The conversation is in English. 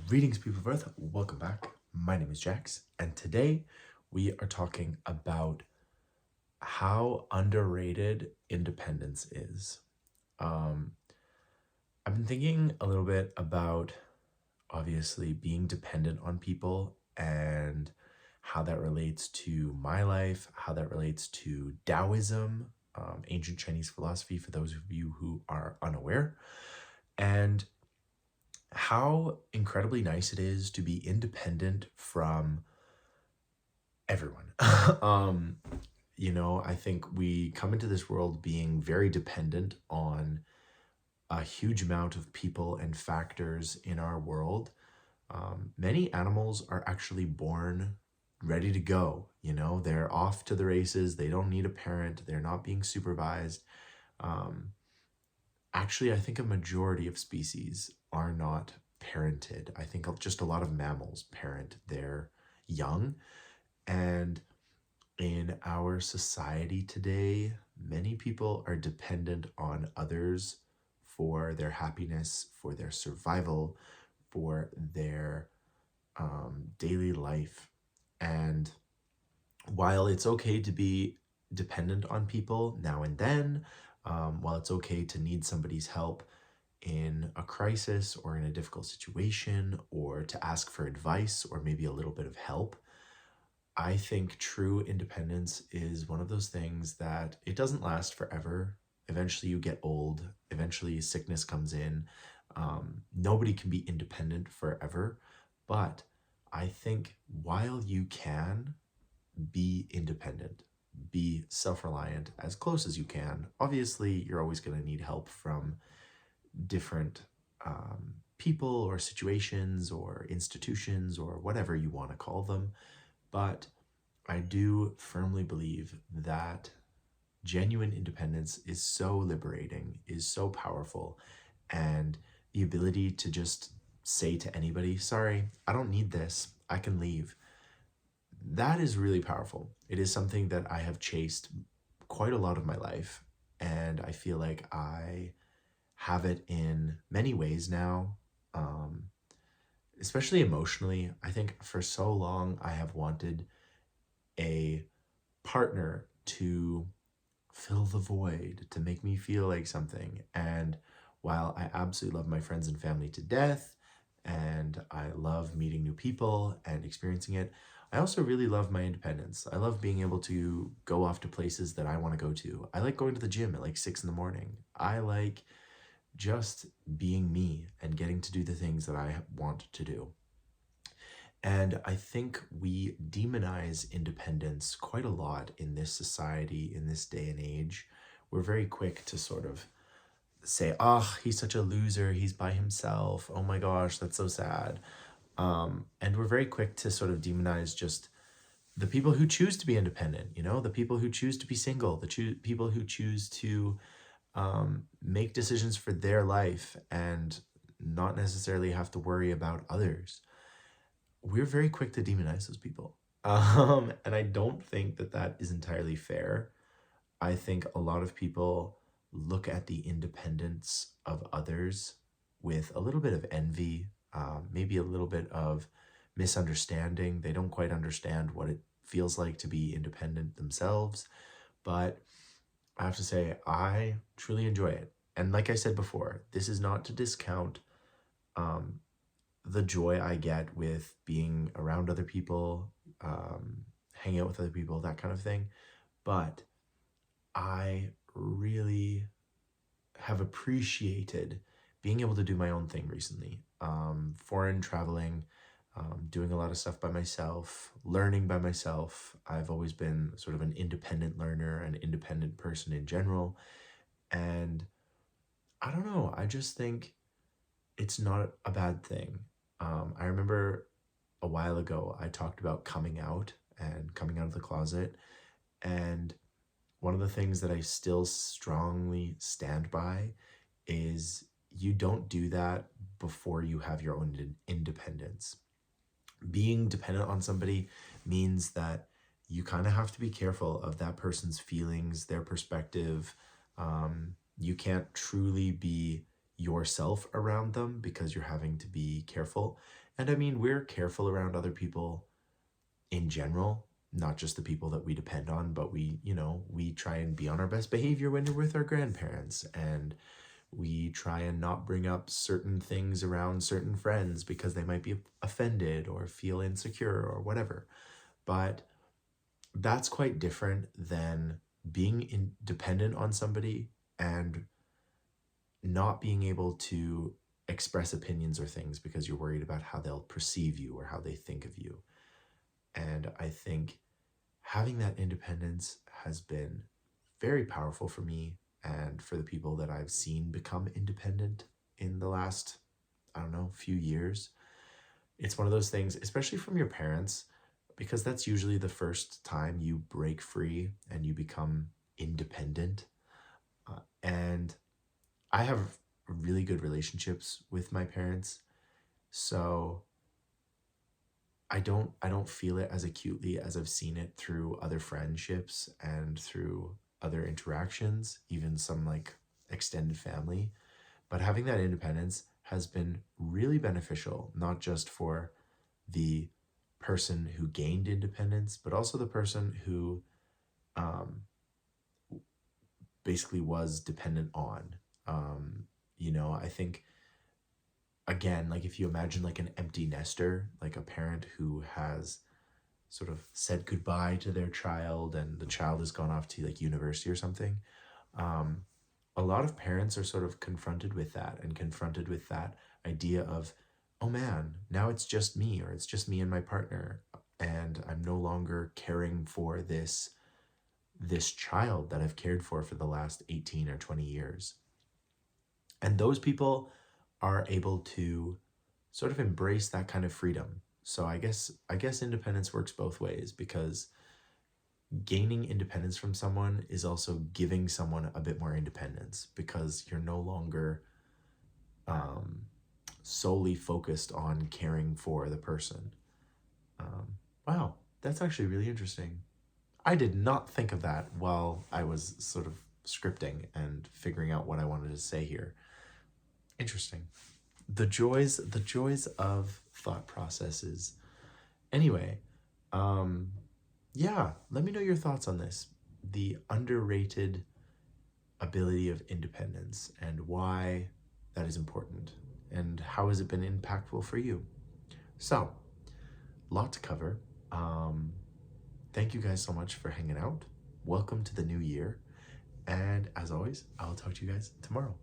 Greetings, people of Earth. Welcome back. My name is Jax, and today we are talking about how underrated independence is. Um, I've been thinking a little bit about obviously being dependent on people and how that relates to my life, how that relates to Taoism, ancient Chinese philosophy, for those of you who are unaware, and how incredibly nice it is to be independent from everyone. um, I think we come into this world being very dependent on a huge amount of people and factors in our world. Many animals are actually born ready to go. They're off to the races. They don't need a parent. They're not being supervised. Um, Actually, I think a majority of species are not parented. I think just a lot of mammals parent their young. And in our society today, many people are dependent on others for their happiness, for their survival, for their daily life. And while it's okay to be dependent on people now and then, while it's okay to need somebody's help in a crisis or in a difficult situation, or to ask for advice or maybe a little bit of help, I think true independence is one of those things that it doesn't last forever. Eventually, you get old. Eventually, sickness comes in. Nobody can be independent forever. But I think while you can be independent, be self reliant as close as you can, obviously, you're always going to need help from different people or situations or institutions or whatever you want to call them. But I do firmly believe that genuine independence is so liberating, is so powerful, and the ability to just say to anybody, sorry, I don't need this, I can leave. That is really powerful. It is something that I have chased quite a lot of my life, and I feel like I have it in many ways now, especially emotionally. I think for so long I have wanted a partner to fill the void, to make me feel like something. And while I absolutely love my friends and family to death, and I love meeting new people and experiencing it, I also really love my independence. I love being able to go off to places that I want to go to. I like going to the gym at like 6 in the morning. I like just being me and getting to do the things that I want to do. And I think we demonize independence quite a lot in this society, in this day and age. We're very quick to sort of say, oh, he's such a loser. He's by himself. Oh my gosh, that's so sad. And we're very quick to sort of demonize just the people who choose to be independent, the people who choose to be single, the people who choose to make decisions for their life and not necessarily have to worry about others. We're very quick to demonize those people. And I don't think that that is entirely fair. I think a lot of people look at the independence of others with a little bit of envy, maybe a little bit of misunderstanding. They don't quite understand what it feels like to be independent themselves. But I have to say, I truly enjoy it. And like I said before, this is not to discount um, the joy I get with being around other people, hanging out with other people, that kind of thing. But I really have appreciated being able to do my own thing recently. Foreign traveling, doing a lot of stuff by myself, learning by myself. I've always been sort of an independent learner, an independent person in general. And I don't know, I just think it's not a bad thing. I remember a while ago, I talked about coming out and coming out of the closet. And one of the things that I still strongly stand by is you don't do that before you have your own independence. Being dependent on somebody means that you kind of have to be careful of that person's feelings, their perspective. You can't truly be yourself around them because you're having to be careful. And I mean, we're careful around other people in general, not just the people that we depend on, but we try and be on our best behavior when we're with our grandparents, and we try and not bring up certain things around certain friends because they might be offended or feel insecure or whatever. But that's quite different than being dependent on somebody and not being able to express opinions or things because you're worried about how they'll perceive you or how they think of you. And I think having that independence has been very powerful for me and for the people that I've seen become independent in the last, I don't know, few years. It's one of those things, especially from your parents, because that's usually the first time you break free and you become independent. And I have really good relationships with my parents, so I don't feel it as acutely as I've seen it through other friendships and through other interactions, even some like extended family. But having that independence has been really beneficial, not just for the person who gained independence, but also the person who um, basically was dependent on. I think, again, like if you imagine like an empty nester, like a parent who has sort of said goodbye to their child and the child has gone off to like university or something, um, a lot of parents are sort of confronted with that and confronted with that idea of, oh man, now it's just me, or it's just me and my partner, and I'm no longer caring for this child that I've cared for the last 18 or 20 years. And those people are able to sort of embrace that kind of freedom. So I guess independence works both ways, because gaining independence from someone is also giving someone a bit more independence, because you're no longer um, solely focused on caring for the person. Wow, that's actually really interesting. I did not think of that while I was sort of scripting and figuring out what I wanted to say here. Interesting. The joys of thought processes. Anyway, um, yeah, let me know your thoughts on this. The underrated ability of independence and why that is important, and how has it been impactful for you. So, lot to cover. Um, Thank you guys so much for hanging out. Welcome to the new year. And as always, I'll talk to you guys tomorrow.